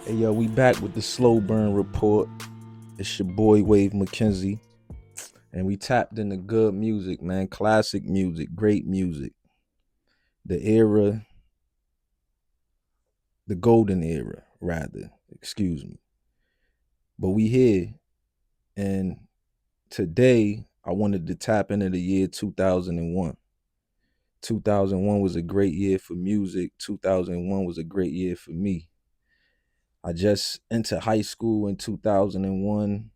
Hey yo, we back with the slow burn report. It's your boy Wave McKenzie, and we tapped into good music, man. Classic music, great music. The era, the golden era, rather. Excuse me. But we here, and today I wanted to tap into the year 2001. 2001 was a great year for music. 2001 was a great year for me. I just entered high school in 2001.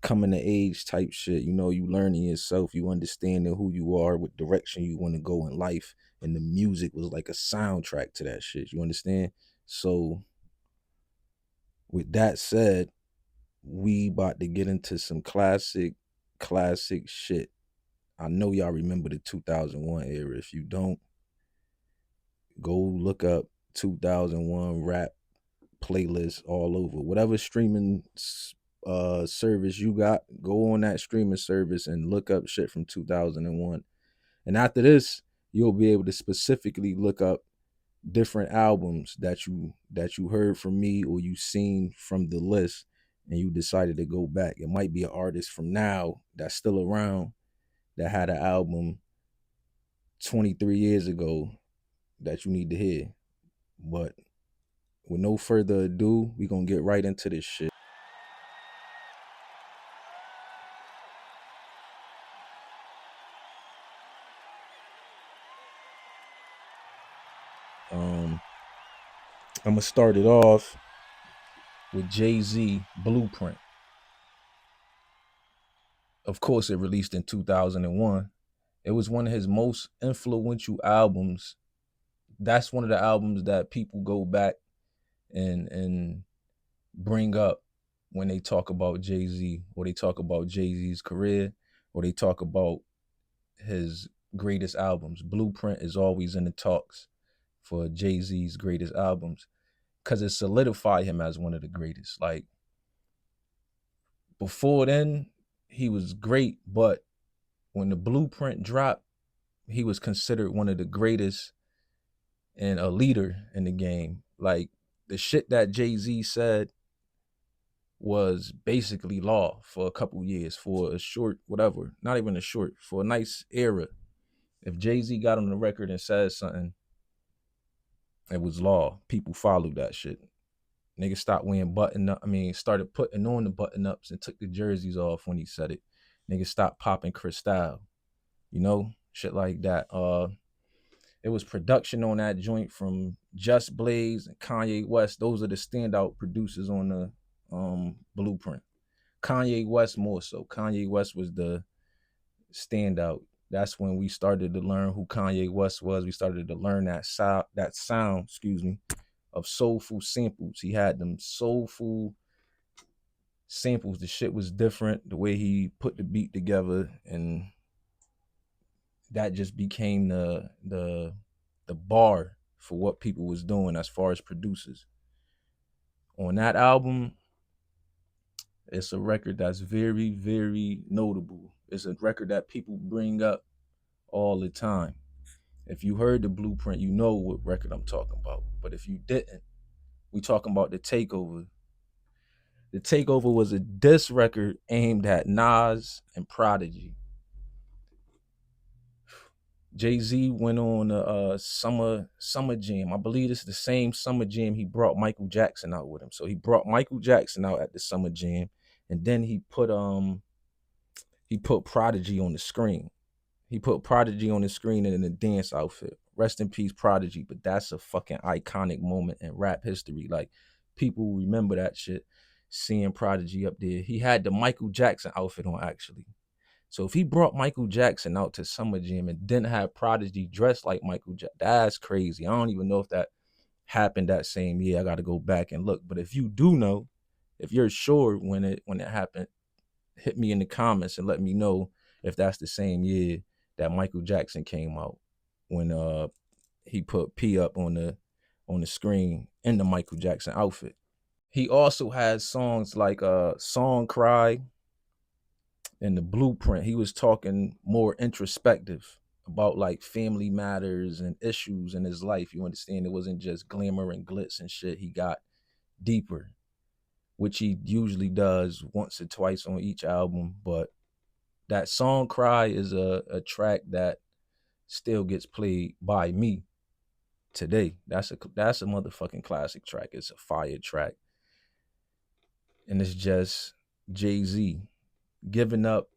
Coming to age type shit. You know, you learning yourself, you understanding who you are, what direction you want to go in life. And the music was like a soundtrack to that shit. You understand? So with that said, we about to get into some classic shit. I know y'all remember the 2001 era. If you don't, go look up 2001 rap playlists all over. Whatever streaming service you got, go on that streaming service and look up shit from 2001. And after this, you'll be able to specifically look up different albums that you heard from me or you seen from the list and you decided to go back. It might be an artist from now that's still around that had an album 23 years ago that you need to hear. But with no further ado, we gonna get right into this shit. Um, I'm gonna start it off with Jay-Z Blueprint. Of course, it released in 2001. It was one of his most influential albums. That's one of the albums that people go back and bring up when they talk about Jay-Z, or they talk about Jay-Z's career, or they talk about his greatest albums. Blueprint is always in the talks for Jay-Z's greatest albums because it solidified him as one of the greatest. Like before then, he was great, but when the Blueprint dropped, he was considered one of the greatest and a leader in the game. Like the shit that Jay-Z said was basically law for a couple years, for a short, whatever, not even a short, for a nice era. If Jay-Z got on the record and said something, it was law. People followed that shit. Niggas stopped wearing button up. I mean, started putting on the button ups and took the jerseys off when he said it. Niggas stopped popping Cristal, shit like that. It was production on that joint from Just Blaze and Kanye West. Those are the standout producers on the Blueprint. Kanye West more so. Kanye West was the standout. That's when we started to learn who Kanye West was. We started to learn that sound, excuse me, of soulful samples. He had them soulful samples. The shit was different. The way he put the beat together, and that just became the bar for what people was doing as far as producers. On that album, it's a record that's very, very notable. It's a record that people bring up all the time. If you heard the Blueprint, you know what record I'm talking about. But if you didn't, we talking about the Takeover. The Takeover was a diss record aimed at Nas and Prodigy. Jay-Z went on a summer jam. I believe it's the same summer jam he brought Michael Jackson out with him. So he brought Michael Jackson out at the summer jam, and then he put Prodigy on the screen. He put Prodigy on the screen in a dance outfit. Rest in peace, Prodigy. But that's a fucking iconic moment in rap history. Like, people remember that shit. Seeing Prodigy up there. He had the Michael Jackson outfit on, actually. So if he brought Michael Jackson out to Summer Jam and didn't have Prodigy dressed like Michael Jackson, that's crazy. I don't even know if that happened that same year. I got to go back and look. But if you do know, if you're sure when it happened, hit me in the comments and let me know if that's the same year that Michael Jackson came out, when he put P up on the screen in the Michael Jackson outfit. He also had songs like Song Cry and The Blueprint. He was talking more introspective about like family matters and issues in his life. You understand? It wasn't just glamour and glitz and shit. He got deeper, which he usually does once or twice on each album. But that song Cry is a track that still gets played by me today. That's a motherfucking classic track. It's a fire track. And it's just Jay-Z giving up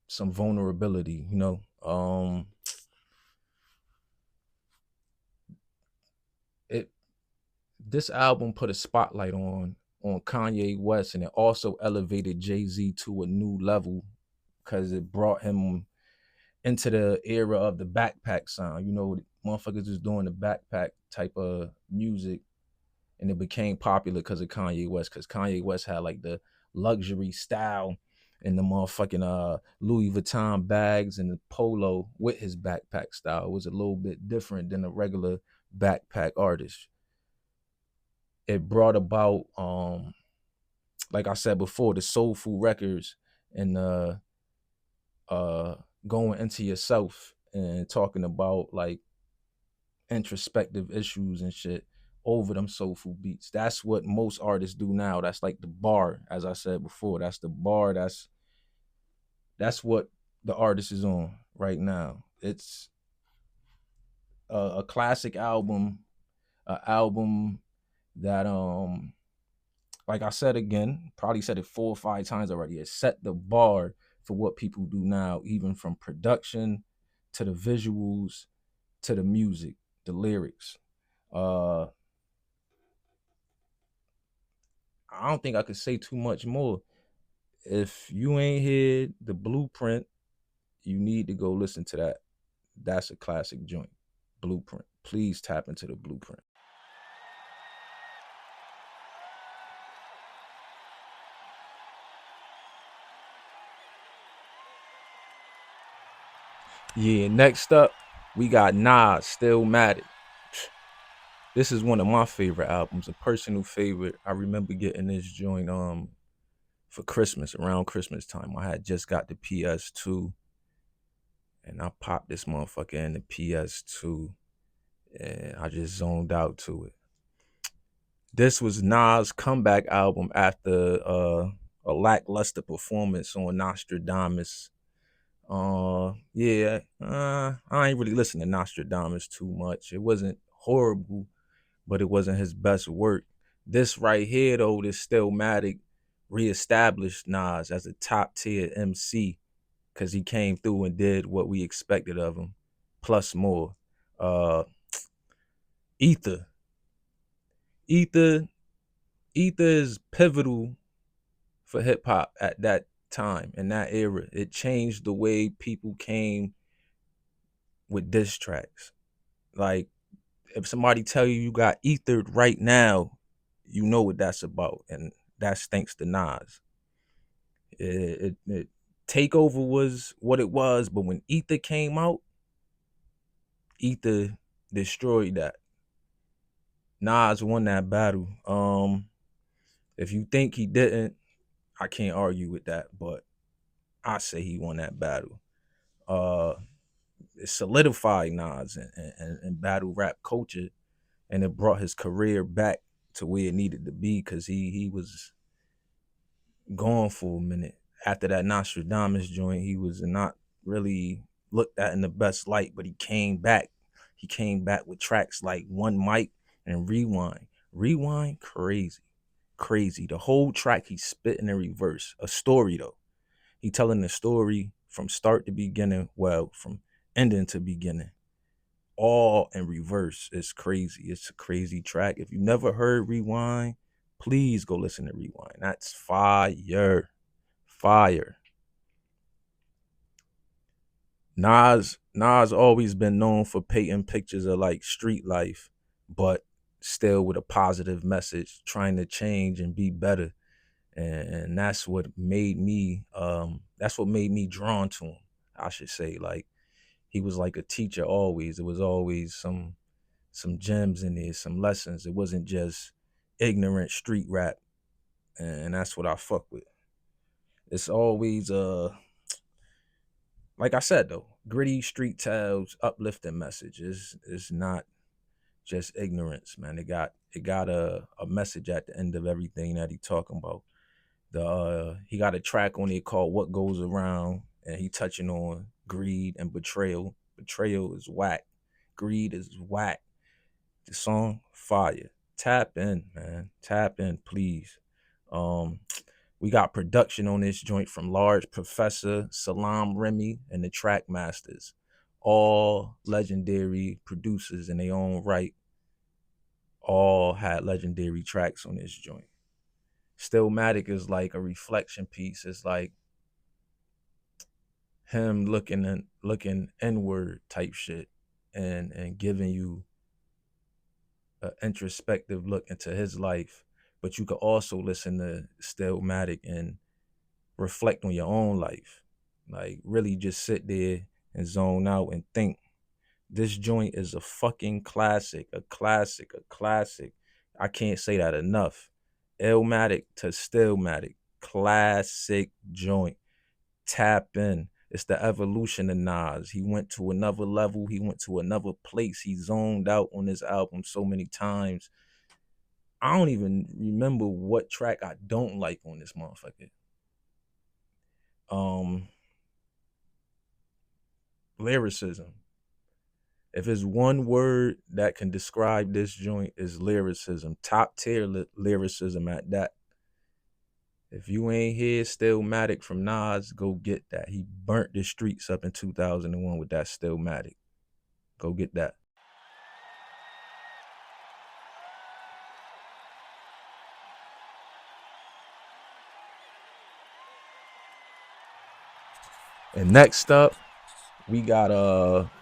some vulnerability, you know. It This album put a spotlight on Kanye West, and it also elevated Jay-Z to a new level because it brought him into the era of the backpack sound. You know, motherfuckers was doing the backpack type of music, and it became popular because of Kanye West. Because Kanye West had like the luxury style and the motherfucking Louis Vuitton bags and the polo with his backpack style. It was a little bit different than a regular backpack artist. It brought about, like I said before, the soulful records and uh going into yourself and talking about like introspective issues and shit over them soulful beats. That's what most artists do now. That's like the bar, as I said before. That's the bar. That's what the artist is on right now. It's a classic album, an album that like I said again, probably said it 4 or 5 times already. It set the bar for what people do now, even from production to the visuals to the music, the lyrics. Uh I don't think I could say too much more. If you ain't heard the Blueprint, you need to go listen to that. That's a classic joint. Blueprint. Please tap into the Blueprint. Yeah, next up, we got Nas, Still Mad. This is one of my favorite albums, a personal favorite. I remember getting this joint for Christmas, around Christmas time. I had just got the PS2 and I popped this motherfucker in the PS2 and I just zoned out to it. This was Nas' comeback album after a lackluster performance on Nostradamus. Yeah, I ain't really listen to Nostradamus too much. It wasn't horrible, but it wasn't his best work. This right here, though, this Stillmatic reestablished Nas as a top tier MC because he came through and did what we expected of him, plus more. Uh, Ether, Ether, Ether is pivotal for hip hop at that time in that era. It changed the way people came with diss tracks. Like if somebody tell you you got ethered right now, you know what that's about, and that's thanks to Nas. Takeover was what it was, but when Ether came out, Ether destroyed that. Nas won that battle. If you think he didn't, I can't argue with that, but I say he won that battle. Uh, it solidified Nas and battle rap culture, and it brought his career back to where it needed to be because he was gone for a minute. After that Nostradamus joint, he was not really looked at in the best light, but he came back. He came back with tracks like One Mic and Rewind. Rewind, crazy. Crazy. The whole track he spitting in reverse. A story though. He telling the story from start to beginning, well, from ending to beginning. All in reverse. It's crazy. It's a crazy track. If you never heard Rewind, please go listen to Rewind. That's fire. Fire. Nas always been known for painting pictures of like street life, but still with a positive message, trying to change and be better. And that's what made me drawn to him, I should say. Like he was like a teacher always. There was always some gems in there, some lessons. It wasn't just ignorant street rap. And that's what I fuck with. It's always like I said though, gritty street tales, uplifting message is not just ignorance, man. It got a message at the end of everything that he talking about. He got a track on it called "What Goes Around," and he touching on greed and betrayal. Betrayal is whack. Greed is whack. The song fire. Tap in, man. Tap in, please. Um, we got production on this joint from Large Professor, Salam Remy, and the Track Masters. All legendary producers in their own right. All had legendary tracks on this joint. Stillmatic is like a reflection piece. It's like him looking inward type shit, and giving you an introspective look into his life. But you could also listen to Stillmatic and reflect on your own life. Like really just sit there and zone out and think. This joint is a fucking classic, a classic, a classic. I can't say that enough. Illmatic to Stillmatic, classic joint. Tap in. It's the evolution of Nas. He went to another level. He went to another place. He zoned out on this album so many times. I don't even remember what track I don't like on this motherfucker. Um, Lyricism. If it's one word that can describe this joint, is lyricism. Top tier lyricism at that. If you ain't hear Stillmatic from Nas, go get that. He burnt the streets up in 2001 with that Stillmatic. Go get that. And next up, we got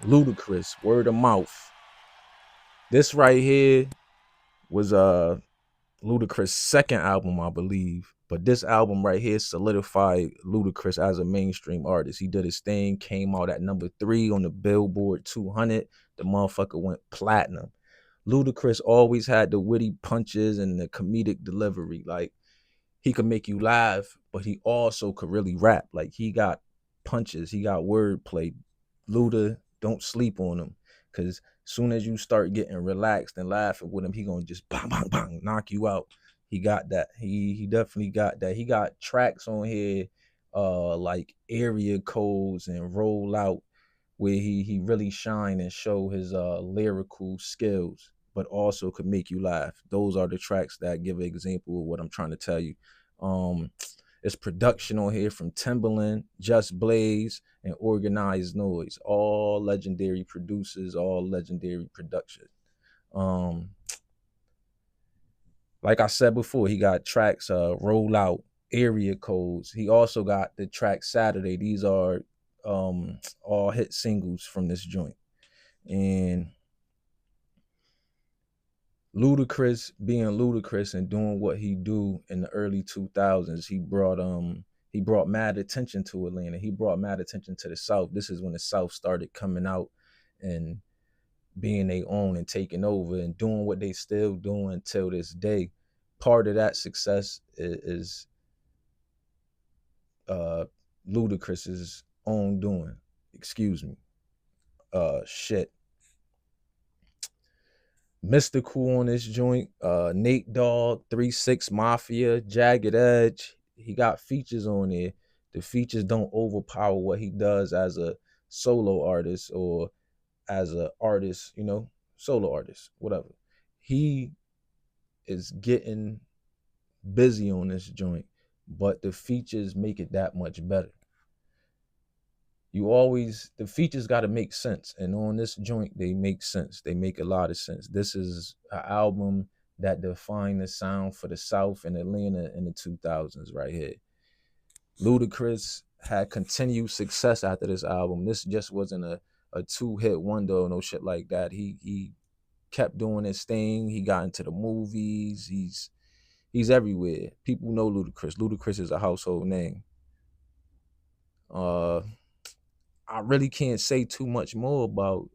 Ludacris, Word of Mouth. This right here was Ludacris' second album, I believe. But this album right here solidified Ludacris as a mainstream artist. He did his thing, came out at number 3 on the Billboard 200. The motherfucker went platinum. Ludacris always had the witty punches and the comedic delivery. Like, he could make you laugh, but he also could really rap. Like, he got punches, he got wordplay. Luda, don't sleep on him, because soon as you start getting relaxed and laughing with him, he gonna just bang bang bang knock you out. He got that. He definitely got that. He got tracks on here, like area codes and roll out, where he really shine and show his lyrical skills, but also could make you laugh. Those are the tracks that give an example of what I'm trying to tell you. Um, it's production on here from Timbaland, Just Blaze, and Organized Noise. All legendary producers, all legendary production. Um, like I said before, he got tracks Roll Out, Area Codes. He also got the track Saturday. These are all hit singles from this joint. And Ludacris being Ludacris and doing what he do in the early 2000s, he brought mad attention to Atlanta. He brought mad attention to the South. This is when the South started coming out and being their own and taking over and doing what they still doing till this day. Part of that success is Ludacris's own doing. Excuse me. Shit. Mystical on this joint, Nate Dogg, 3-6 Mafia, Jagged Edge. He got features on there. The features don't overpower what he does as a solo artist or as a artist, solo artist, whatever. He is getting busy on this joint, but the features make it that much better. The features got to make sense, and on this joint they make sense. They make a lot of sense. This is an album that defined the sound for the South and Atlanta in the 2000s right here. Ludacris had continued success after this album. This just wasn't a two-hit wonder or no shit like that. He kept doing his thing. He got into the movies. He's everywhere. People know Ludacris. Ludacris is a household name. I really can't say too much more about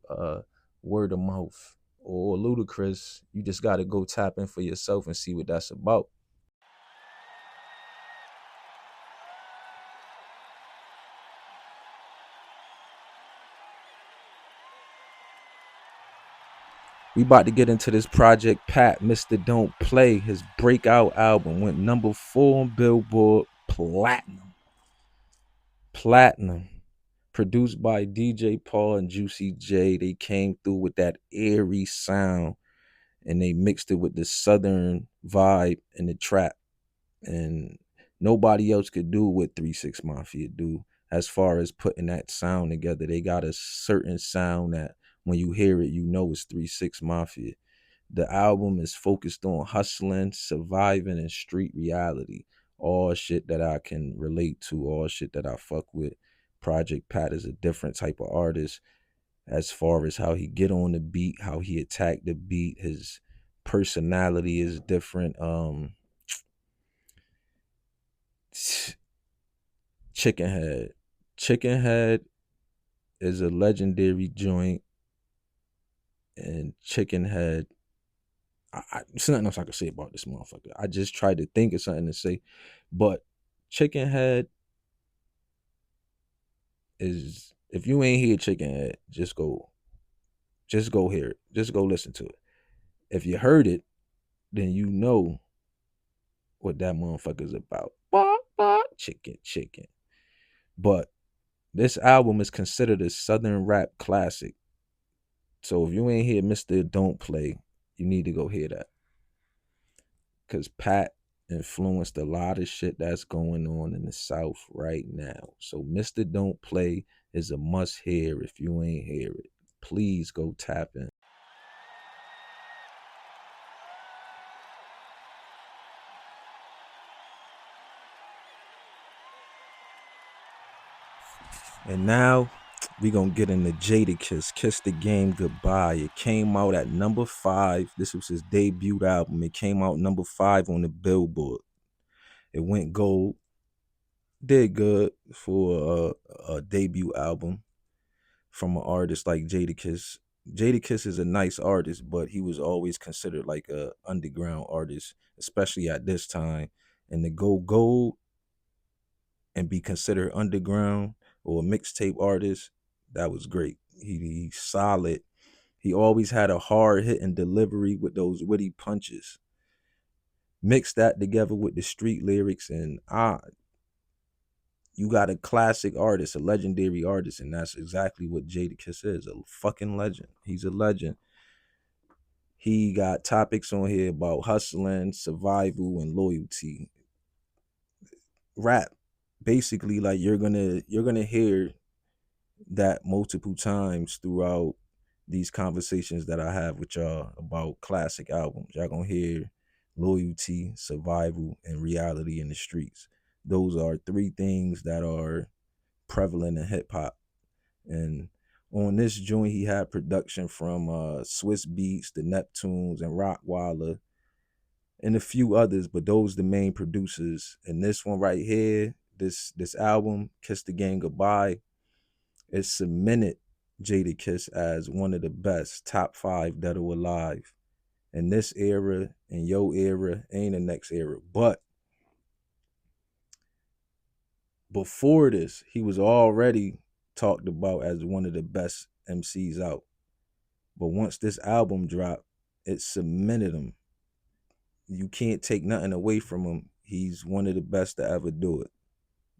Word of Mouth or Ludacris. You just got to go tap in for yourself and see what that's about. We about to get into this Project Pat, Mr. Don't Play. His breakout album went number 4 on Billboard Platinum. Platinum. Produced by DJ Paul and Juicy J. They came through with that airy sound and they mixed it with the southern vibe and the trap. And nobody else could do what 3 6 Mafia do as far as putting that sound together. They got a certain sound that when you hear it, you know it's 3 6 Mafia. The album is focused on hustling, surviving, and street reality. All shit that I can relate to, all shit that I fuck with. Project Pat is a different type of artist as far as how he get on the beat, how he attack the beat. His personality is different. Chicken Head. Chicken Head is a legendary joint, and Chicken Head. There's nothing else I can say about this motherfucker. I just tried to think of something to say, but Chicken Head is, if you ain't hear Chicken Head, just go hear it. Just go listen to it. If you heard it, then you know what that motherfucker's about. Chicken. But this album is considered a southern rap classic. So if you ain't hear Mr. Don't Play, you need to go hear that. Cause Pat influenced a lot of shit that's going on in the South right now. So Mr. Don't Play is a must hear if you ain't hear it. Please go tap in. And now we gonna get into Jadakiss, Kiss the Game Goodbye. It came out at number 5. This was his debut album. It came out number 5 on the Billboard. It went gold. Did good for a debut album from an artist like Jadakiss. Jadakiss is a nice artist, but he was always considered like a underground artist, especially at this time. And to go gold and be considered underground or a mixtape artist, that was great. He's solid. He always had a hard hitting delivery with those witty punches. Mix that together with the street lyrics, and you got a classic artist, a legendary artist, and that's exactly what Jadakiss is, a fucking legend. He's a legend. He got topics on here about hustling, survival, and loyalty. Rap, basically, like you're gonna hear that multiple times throughout these conversations that I have with y'all about classic albums. Y'all gonna hear loyalty, survival, and reality in the streets. Those are 3 things that are prevalent in hip hop. And on this joint, he had production from Swiss Beats, the Neptunes, and Rockwaller, and a few others, but those the main producers. And this one right here, this album, Kiss the Game Goodbye, it cemented Jadakiss as one of the best top 5 dead or alive. In this era, in your era, ain't the next era. But before this, he was already talked about as one of the best MCs out. But once this album dropped, it cemented him. You can't take nothing away from him. He's one of the best to ever do it.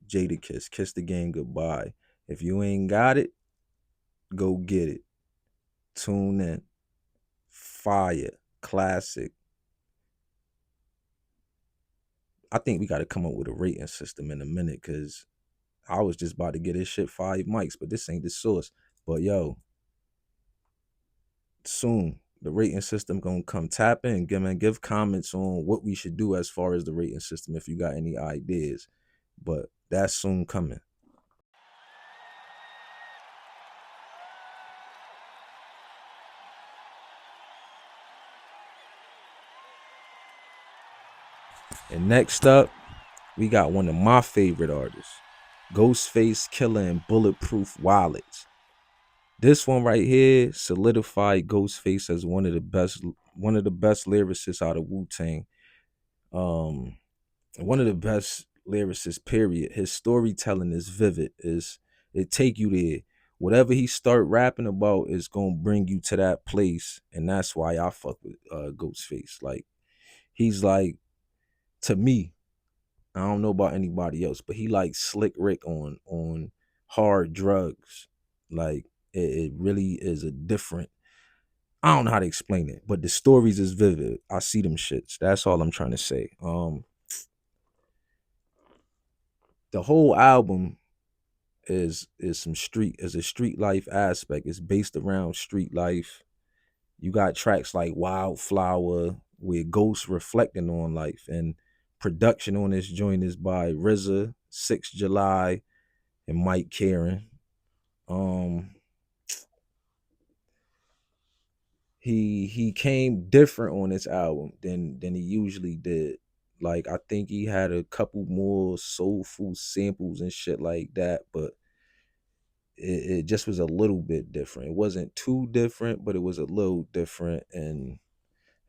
Jadakiss, Kiss the Game Goodbye. If you ain't got it, go get it. Tune in. Fire. Classic. I think we got to come up with a rating system in a minute, because I was just about to get this shit 5 mics, but this ain't the source. But yo, soon the rating system gonna come. Tap in, give comments on what we should do as far as the rating system if you got any ideas. But that's soon coming. And next up, we got one of my favorite artists, Ghostface Killer and Bulletproof Wallets. This one right here solidified Ghostface as one of the best lyricists out of Wu-Tang. Um, one of the best lyricists, period. His storytelling is vivid. It take you there. Whatever he start rapping about is gonna bring you to that place, and that's why I fuck with Ghostface. Like he's like, to me, I don't know about anybody else, but he like Slick Rick on hard drugs. Like it really is a different. I don't know how to explain it, but the stories is vivid. I see them shits. That's all I'm trying to say. The whole album is some street is a street life aspect. It's based around street life. You got tracks like Wildflower with Ghost reflecting on life, and production on this joint is by RZA, 6 July, and Mike Karen. Um he came different on this album than he usually did. Like I think he had a couple more soulful samples and shit like that, but it just was a little bit different. It wasn't too different, but it was a little different. And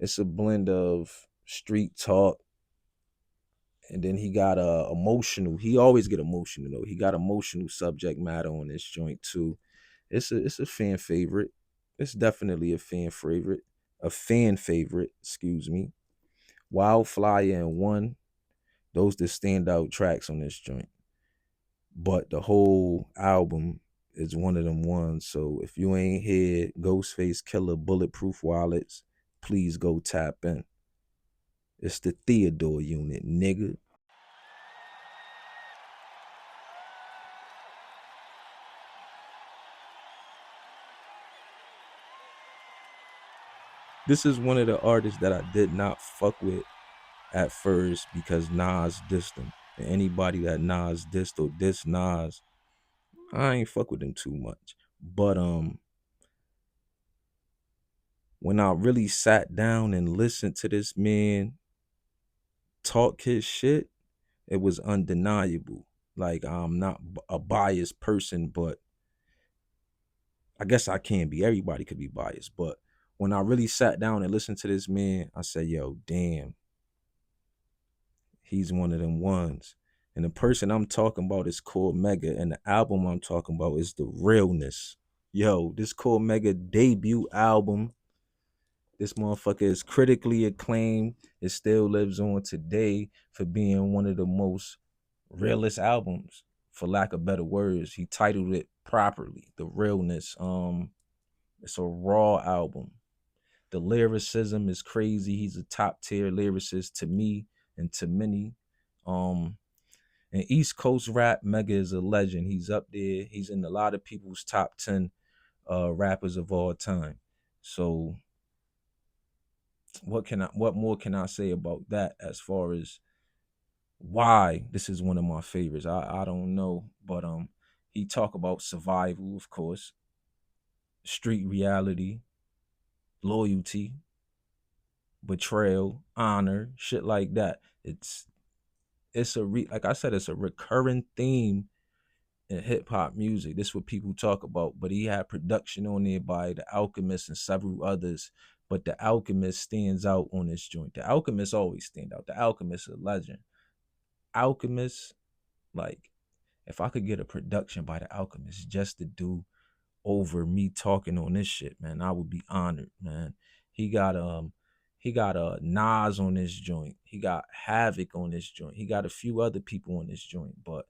it's a blend of street talk, and then he got emotional. He always get emotional though. He got emotional subject matter on this joint too. It's a fan favorite. It's definitely a fan favorite. A fan favorite, excuse me. Wildfire and One, those the standout tracks on this joint. But the whole album is one of them ones. So if you ain't heard Ghostface Killer Bulletproof Wallets, please go tap in. It's the Theodore unit, nigga. This is one of the artists that I did not fuck with at first because Nas dissed him. And anybody that Nas dissed or diss Nas, I ain't fuck with him too much. But when I really sat down and listened to this man talk his shit, it was undeniable. Like I'm not a biased person, but I guess I can be. Everybody could be biased, but when I really sat down and listened to this man, I said, "Yo, damn, he's one of them ones." And the person I'm talking about is Core Mega, and the album I'm talking about is The Realness. Yo, this Core Mega debut album, this motherfucker is critically acclaimed. It still lives on today for being one of the most realest albums, for lack of better words. He titled it properly, The Realness. It's a raw album. The lyricism is crazy. He's a top tier lyricist to me and to many. Um, and East Coast rap, Mega is a legend. He's up there. He's in a lot of people's top 10 rappers of all time. So what more can I say about that as far as why this is one of my favorites? I don't know, but he talk about survival, of course, street reality, loyalty, betrayal, honor, shit like that. Like I said, it's a recurring theme in hip hop music. This is what people talk about. But he had production on there by The Alchemist and several others. But The Alchemist stands out on this joint. The Alchemist always stand out. The Alchemist is a legend. Alchemist, like, if I could get a production by The Alchemist just to do over me talking on this shit, man, I would be honored, man. He got Nas on this joint. He got Havoc on this joint. He got a few other people on this joint, but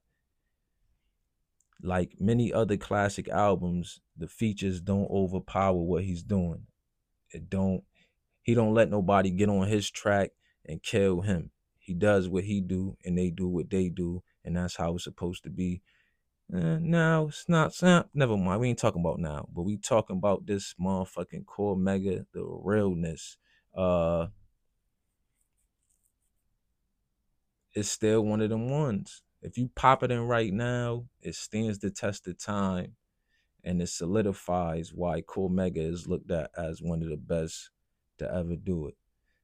like many other classic albums, the features don't overpower what he's doing. It don't He don't let nobody get on his track and kill him. He does what he do and they do what they do, and that's how it's supposed to be. Now it's not, never mind. We ain't talking about now, but we talking about this motherfucking Core Mega, the realness. Uh, it's still one of them ones. If you pop it in right now, it stands the test of time, and it solidifies why Core Mega is looked at as one of the best to ever do it.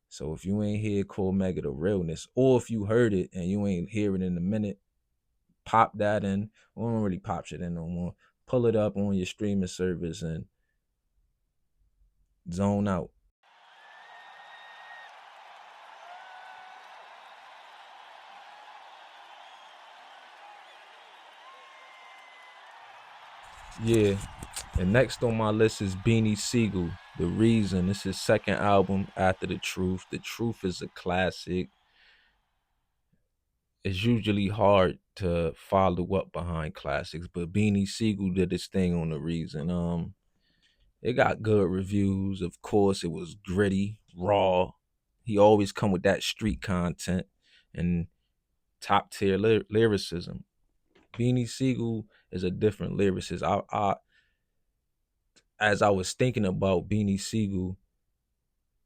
So if you ain't hear Core Mega, the realness, or if you heard it and you ain't hear it in a minute, pop that in. We don't really pop shit in no more. Pull it up on your streaming service and zone out. Yeah. And next on my list is Beanie Siegel. The Reason. This is his second album after The Truth. The Truth is a classic. It's usually hard to follow up behind classics, but Beanie Siegel did his thing on The Reason. It got good reviews. Of course, it was gritty, raw. He always come with that street content and top tier lyricism. Beanie Siegel is a different lyricist. As I was thinking about Beanie Siegel,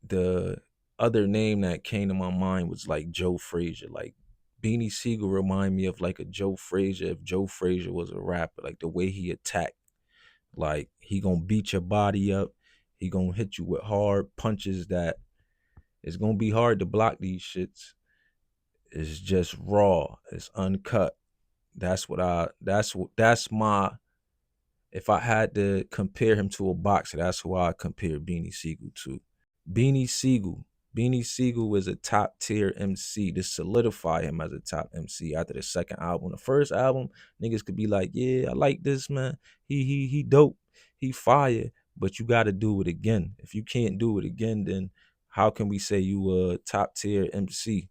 the other name that came to my mind was like Joe Frazier. Like Beanie Siegel remind me of like a Joe Frazier if Joe Frazier was a rapper. Like the way he attacked, like he gonna beat your body up. He gonna hit you with hard punches that it's gonna be hard to block these shits. It's just raw. It's uncut. That's my if I had to compare him to a boxer, that's who I compare Beanie Siegel to. Beanie Siegel. Beanie Siegel was a top tier MC. To solidify him as a top MC after the second album. The first album, niggas could be like, yeah, I like this man. He dope. He fire. But you gotta do it again. If you can't do it again, then how can we say you a top tier MC?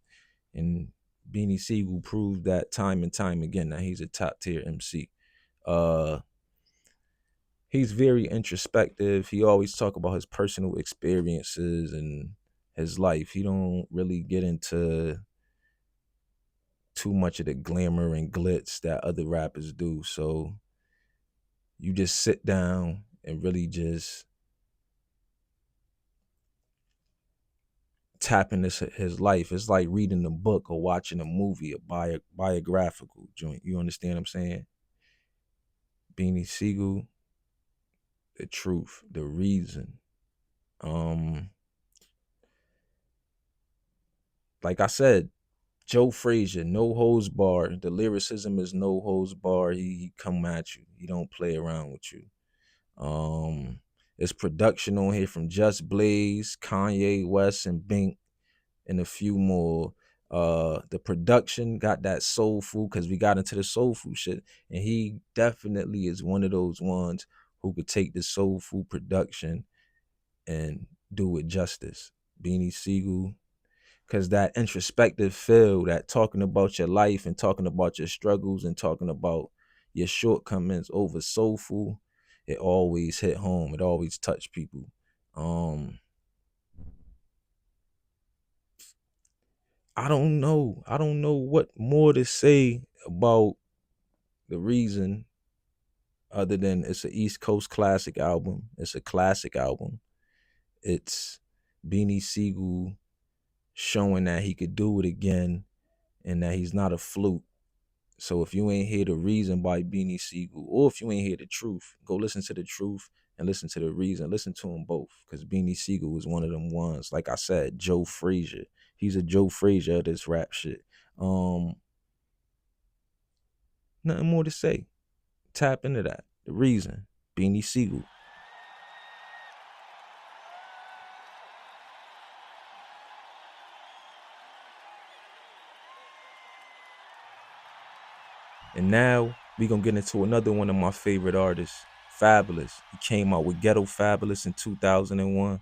And Beanie Siegel proved that time and time again that he's a top tier MC. Uh he's very introspective. He always talk about his personal experiences and his life. He don't really get into too much of the glamour and glitz that other rappers do. So you just sit down and really just tap into his life. It's like reading a book or watching a movie, a biographical joint. You understand what I'm saying? Beanie Siegel, The Truth, The Reason. Um, like I said, Joe Frazier, no hose bar. The lyricism is no hose bar. He come at you. He don't play around with you. Um, there's production on here from Just Blaze, Kanye West, and Bink, and a few more. The production got that soulful because we got into the soulful shit, and he definitely is one of those ones who could take the soulful production and do it justice. Beanie Siegel, because that introspective feel, that talking about your life and talking about your struggles and talking about your shortcomings over soulful, it always hit home. It always touched people. Um, I don't know. I don't know what more to say about The Reason other than it's an East Coast classic album. It's a classic album. It's Beanie Siegel showing that he could do it again and that he's not a fluke. So if you ain't hear The Reason by Beanie Siegel, or if you ain't hear The Truth, go listen to The Truth and listen to The Reason. Listen to them both, because Beanie Siegel was one of them ones. Like I said, Joe Frazier. He's a Joe Frazier of this rap shit. Um, Nothing more to say. Tap into that. The Reason, Beanie Siegel. And now we gonna get into another one of my favorite artists, Fabulous. He came out with Ghetto Fabulous in 2001.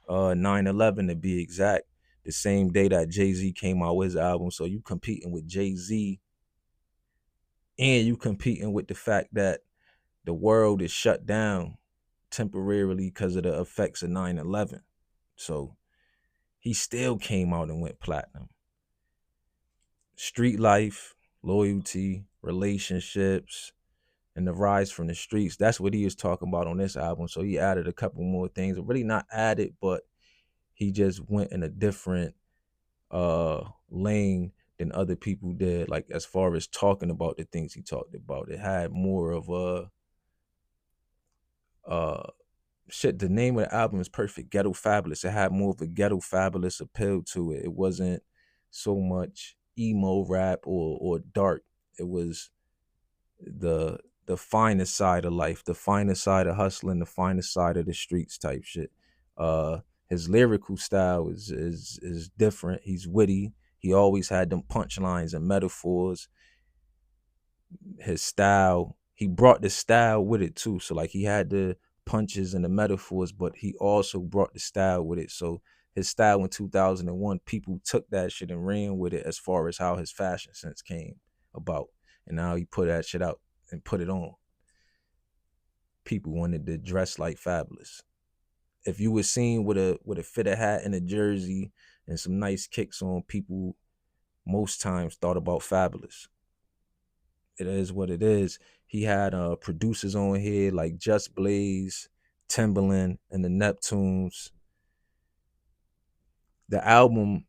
9/11 to be exact, the same day that Jay-Z came out with his album. So you competing with Jay-Z and you competing with the fact that the world is shut down temporarily because of the effects of 9/11. So he still came out and went platinum. Street life, loyalty, relationships, and the rise from the streets. That's what he was talking about on this album. So he added a couple more things. Really not added, but he just went in a different lane than other people did, like as far as talking about the things he talked about. It had more of a uh shit. The name of the album is perfect, Ghetto Fabulous. It had more of a Ghetto Fabulous appeal to it. It wasn't so much emo rap or dark. It was the finest side of life, the finest side of hustling, the finest side of the streets type shit. His lyrical style is different. He's witty. He always had them punchlines and metaphors. His style he brought the style with it too. So like he had the punches and the metaphors, but he also brought the style with it. So his style in 2001, people took that shit and ran with it as far as how his fashion sense came about. And now he put that shit out and put it on. People wanted to dress like Fabulous. If you were seen with a fitted hat and a jersey and some nice kicks on, people most times thought about Fabulous. It is what it is. He had producers on here like Just Blaze, Timbaland, and the Neptunes. The album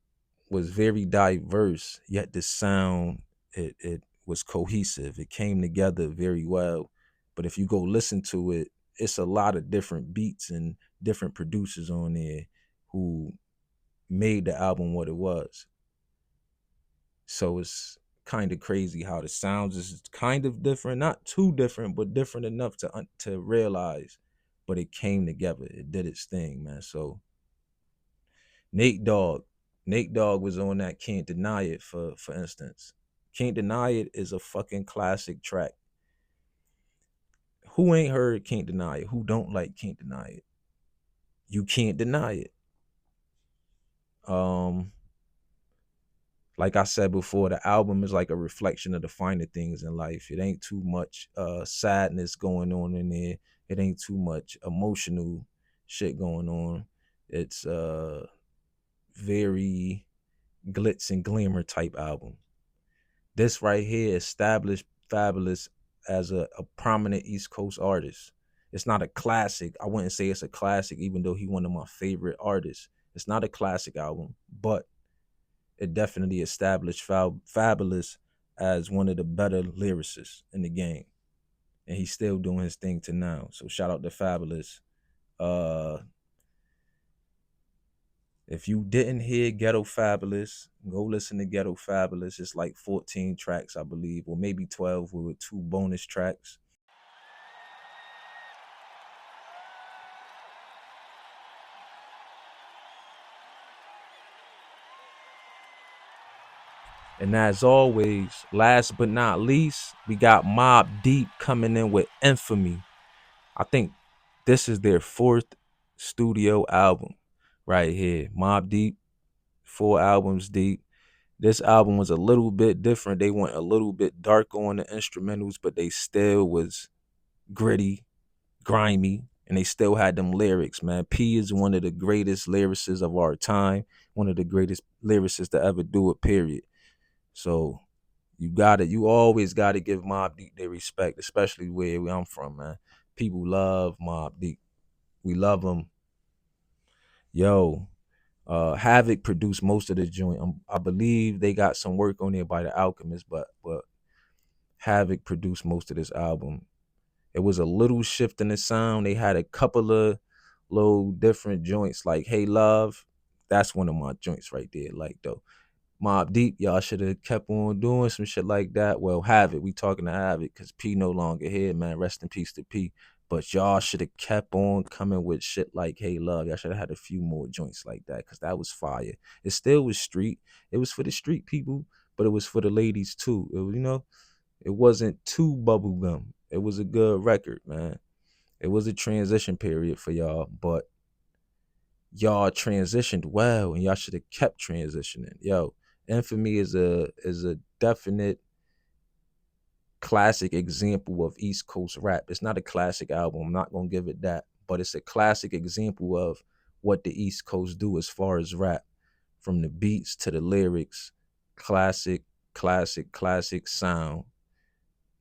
was very diverse, yet the sound it was cohesive. It came together very well. But if you go listen to it, it's a lot of different beats and different producers on there who made the album what it was. So it's kind of crazy how the sounds is kind of different, not too different, but different enough to realize. But it came together. It did its thing, man. So Nate Dogg, Nate Dogg was on that Can't Deny It for instance. Can't Deny It is a fucking classic track. Who ain't heard Can't Deny It? Who don't like Can't Deny It? You can't deny it. Um, like I said before, the album is like a reflection of the finer things in life. It ain't too much sadness going on in there. It ain't too much emotional shit going on. It's very glitz and glamour type album. This right here established Fabulous as a prominent East Coast artist. It's not a classic. I wouldn't say it's a classic, even though he one of my favorite artists. It's not a classic album, but it definitely established Fabulous as one of the better lyricists in the game. And he's still doing his thing to now. So shout out to Fabulous. Uh if you didn't hear Ghetto Fabulous, go listen to Ghetto Fabulous. It's like 14 tracks, I believe, or maybe 12 with 2 bonus tracks. And as always, last but not least, we got Mobb Deep coming in with Infamy. I think this is their 4th studio album right here. Mobb Deep, 4 albums deep. This album was a little bit different. They went a little bit darker on the instrumentals, but they still was gritty, grimy, and they still had them lyrics, man. P is one of the greatest lyricists of our time, one of the greatest lyricists to ever do it, period. So you always gotta give Mobb Deep their respect, especially where I'm from, man. People love Mobb Deep. We love them. Yo, Havoc produced most of the joint. I believe they got some work on there by the Alchemist, but Havoc produced most of this album. It was a little shift in the sound. They had a couple of little different joints, like Hey Love. That's one of my joints right there. Like though, Mobb Deep, y'all should have kept on doing some shit like that. Well, Havoc, we talking to Havoc because P no longer here, man. Rest in peace to P. But y'all should have kept on coming with shit like Hey Love. Y'all should have had a few more joints like that because that was fire. It still was street. It was for the street people, but it was for the ladies too. It was, it wasn't too bubblegum. It was a good record, man. It was a transition period for y'all, but y'all transitioned well and y'all should have kept transitioning. Yo, Infamy is a definite classic example of East Coast rap. It's not a classic album. I'm not gonna give it that, but it's a classic example of what the East Coast do as far as rap, from the beats to the lyrics. Classic, classic sound,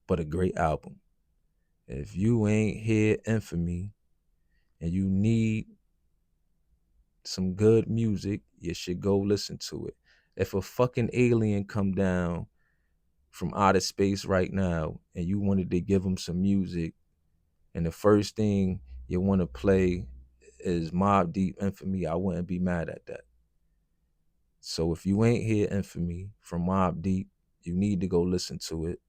but a great album. If you ain't hear Infamy and you need some good music, you should go listen to it. If a fucking alien come down from outer space right now and you wanted to give them some music and the first thing you want to play is Mobb Deep Infamy, I wouldn't be mad at that. So if you ain't hear Infamy from Mobb Deep, you need to go listen to it.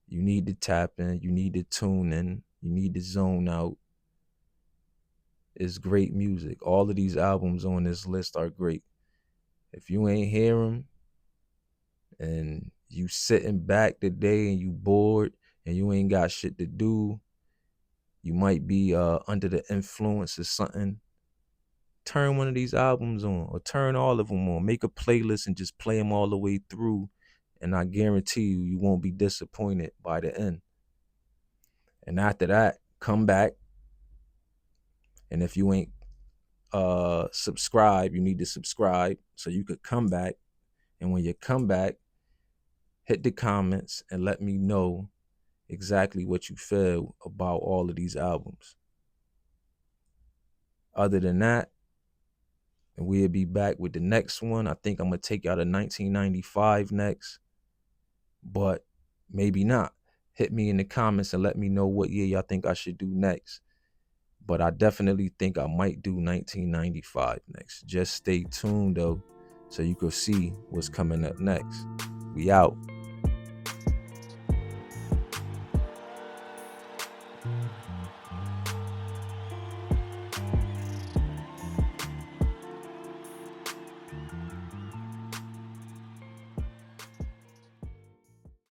You need to tap in, you need to tune in, you need to zone out. It's great music. All of these albums on this list are great. If you ain't hear them and you sitting back today and you bored, and you ain't got shit to do, you might be under the influence of something, turn one of these albums on, or turn all of them on. Make a playlist and just play them all the way through, and I guarantee you, you won't be disappointed by the end. And after that, come back, and if you ain't subscribe, you need to subscribe so you could come back. And when you come back, hit the comments and let me know exactly what you feel about all of these albums. Other than that, we'll be back with the next one. I think I'm gonna take out a 1995 next, but maybe not. Hit me in the comments and let me know what year y'all think I should do next. But I definitely think I might do 1995 next. Just stay tuned though, so you can see what's coming up next. We out.